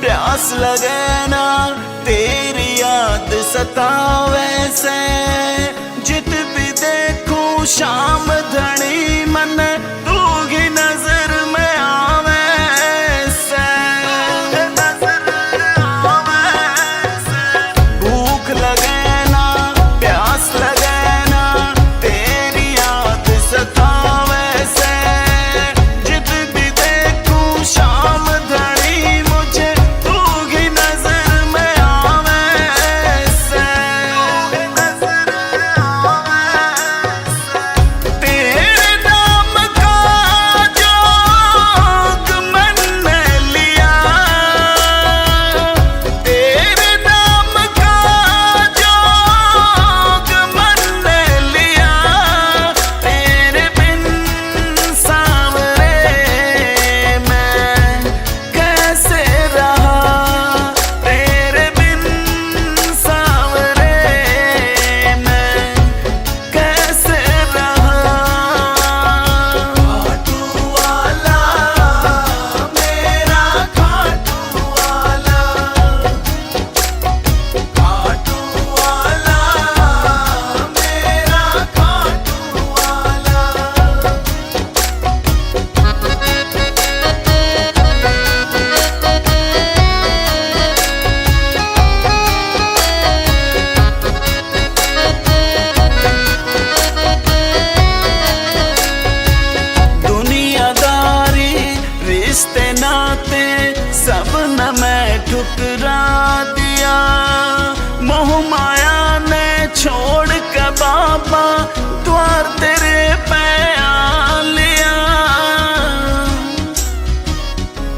प्यास लगे ना तेरी याद सतावे से, जित भी देखूं शाम धनी मन तू ही नजर में आवे से, भूख लगे ना प्यास लगे ना तेरी याद सतावे से, जित भी देखूं शाम धनी मुझे तू ही नजर में आवे से, तेरे नाम का जोग मैंने लिया, तेरे नाम का जोग मैंने लिया, तेरे बिन सांवरे मैं कैसे रहा, तेरे बिन सांवरे मैं कैसे रहा। खाटू वाला मेरा खाटू वाला, खाटू वाला मेरा खाटू वाला। दुनियादारी रिश्ते नाते सब न मैं ठुकरा दिया, मोह माया ने छोड़ के बाबा द्वार तेरे पे आ लिया,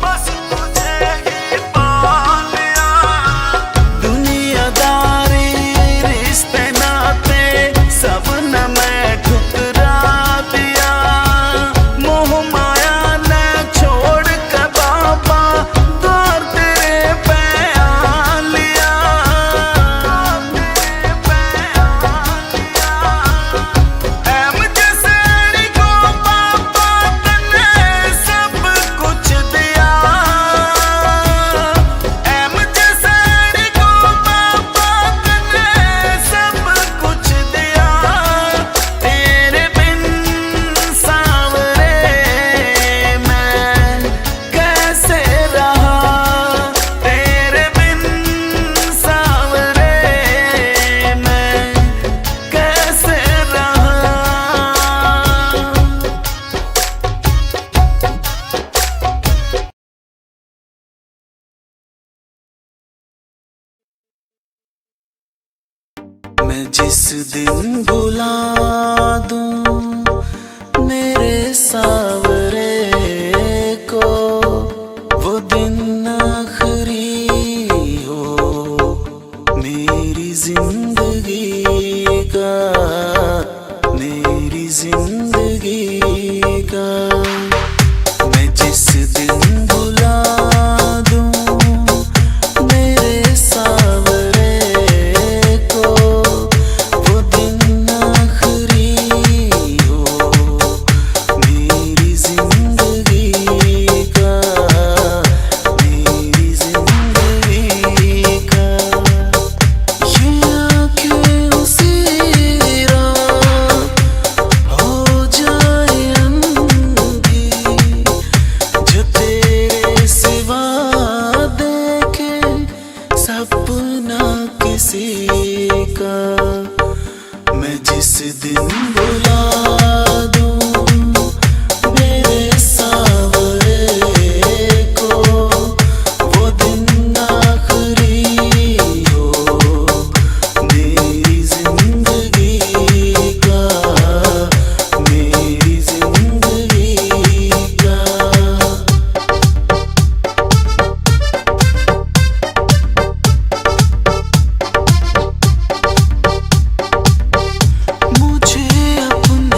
बस तुझे ही पा लिया। दुनियादारी रिश्ते नाते सब न मैं ठुकरा दिया, मोह माया ने छोड़ के बाबा द्वार तेरे पे आ लिया, ऐ मुझे सेरी को बाबा तने सब कुछ दिया, ऐ मुझे सेरी को बाबा तने सब कुछ दिया, तेरे बिन सांवरे मैं कैसे रहा, तेरे बिन सांवरे मैं कैसे रहा। मैं जिस दिन बुला दूं मेरे सांवरे को, वो दिन आखिरी हो मेरी जिंदगी का, मेरी जिंदगी का। मैं जिस दिन बुला दूं मेरे सांवरे को, वो दिन आखिरी हो भुला दूं मेरे सावरे को, वो दिन आखिरी हो मेरी जिंदगी का, मेरी जिंदगी का। मुझे अपना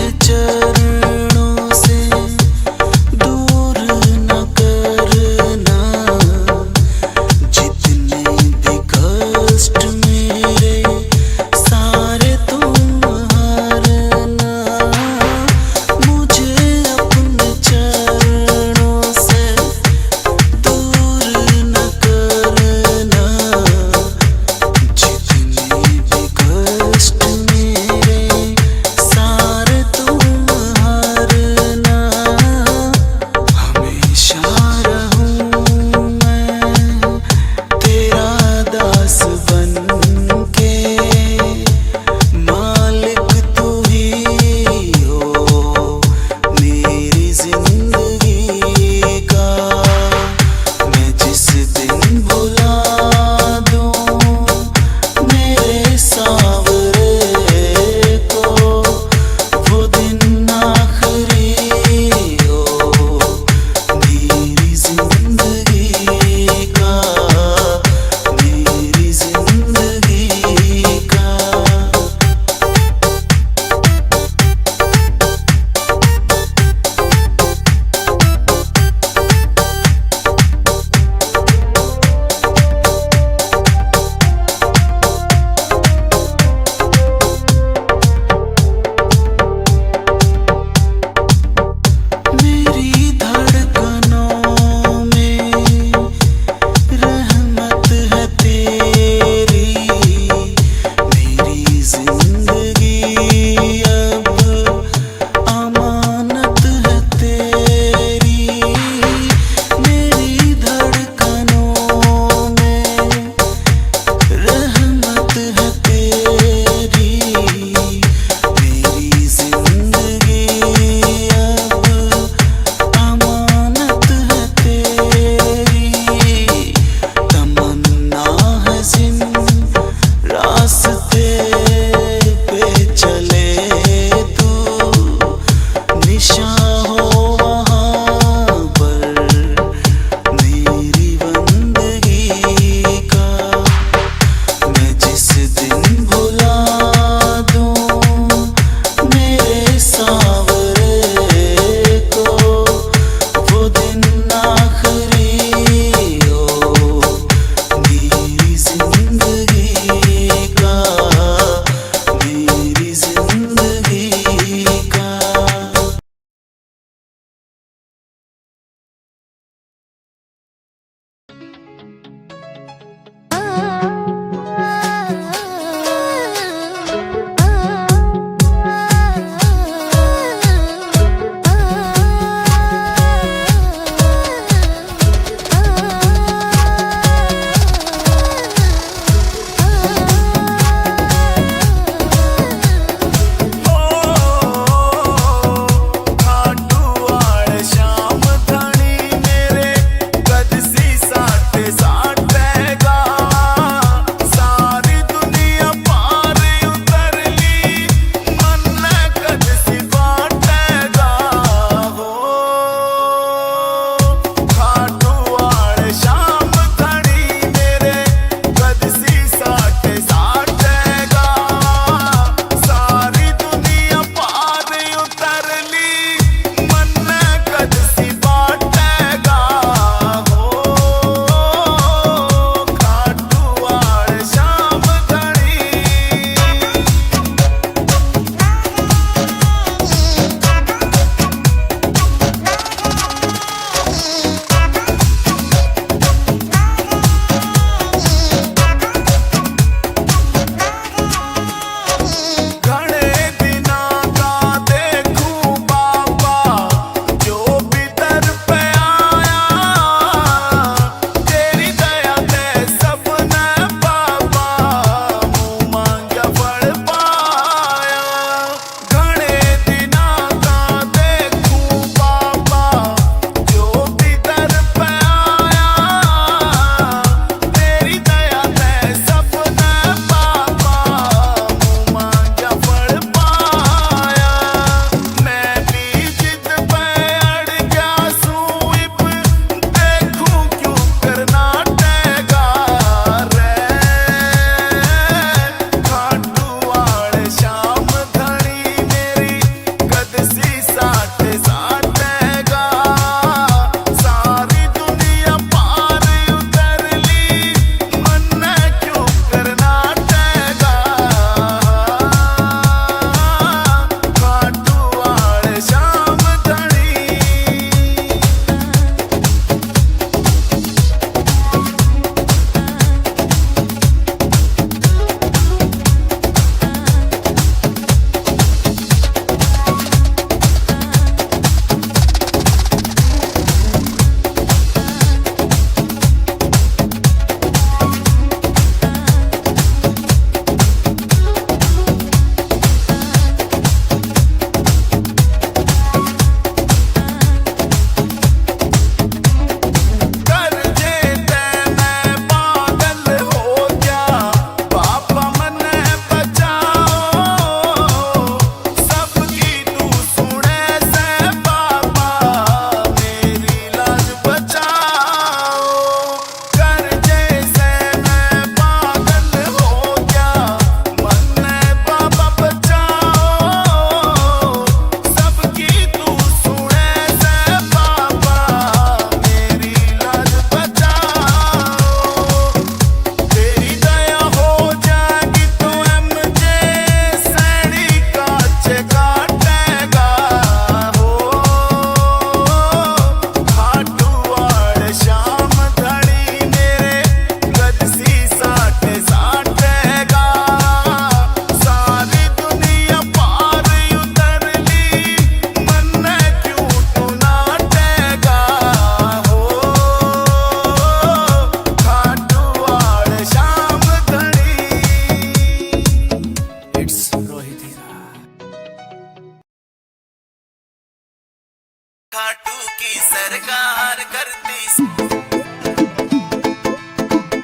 खाटू की सरकार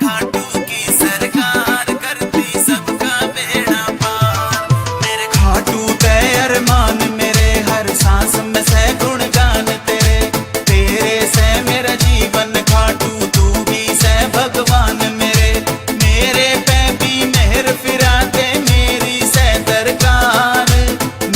खाटू की सरकार करती सबका बेड़ा पार। मेरे खाटू ते अरमान मेरे, हर सांस में से गुणगान तेरे। तेरे से मेरा जीवन खाटू, तू भी से भगवान मेरे। मेरे पे भी मेहर फिरा दे मेरी से दरकार।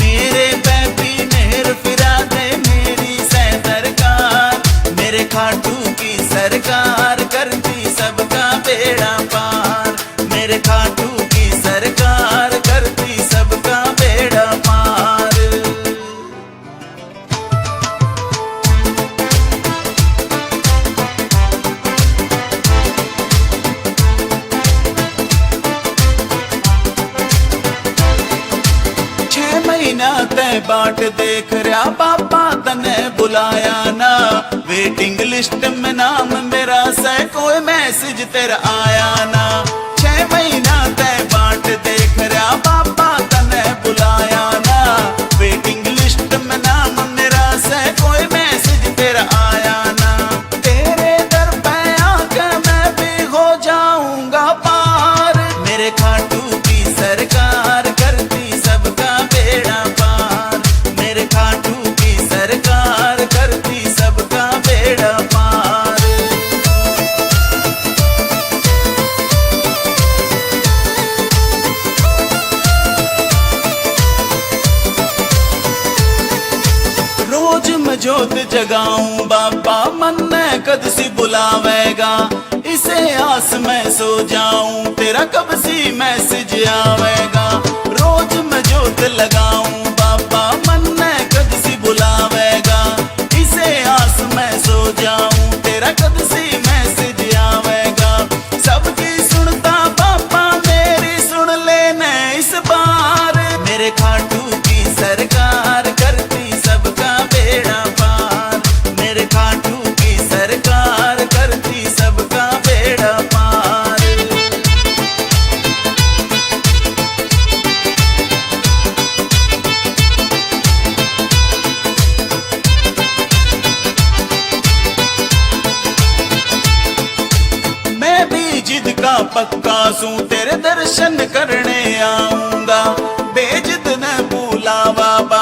मेरे पे भी मेहर फिरा दे मेरी से दरकार। मेरे खाटू की सरकार करती सबका बेड़ा पार। मेरे खाटू की सरकार करती सबका बेड़ा पार। महीना तय बाट देख रहा पापा तने बुलाया ना। वेटिंग लिस्ट में नाम मेरा से कोई मैसेज तेरा आया ना। 6 महीना तय बाट देख रहा पापा तने बुलाया ना। वेटिंग लिस्ट में नाम मेरा से कोई मैसेज तेरा आया ना। तेरे दर पे आकर मैं भी हो जाऊंगा पार। मेरे खाटू की सरकार करती सबका बेड़ा पार। मेरे खाटू की सरकार करती सबका बेड़ा पार। रोज मैं जोत जगाऊं बाबा, मन में कद सी बुलावेगा। इसे आस में सो जाऊं तेरा कब सी मैसेज आवेगा। रोज मैं जोत लगाऊं बाबा, मन में कद सी बुलावेगा। इसे आस में सो जाऊं तेरा कद सी मैसेज आवेगा। सबकी सुनता बाबा मेरी सुन लेने इस बार। मेरे खाटू की सरकार करती सबका बेड़ा पार। मेरे खाटू की सरकार करती सबका बेड़ा पार। मैं भी जिद का पक्का सूं, तेरे दर्शन करने आऊंगा। बेजिद न बुलावा बाबा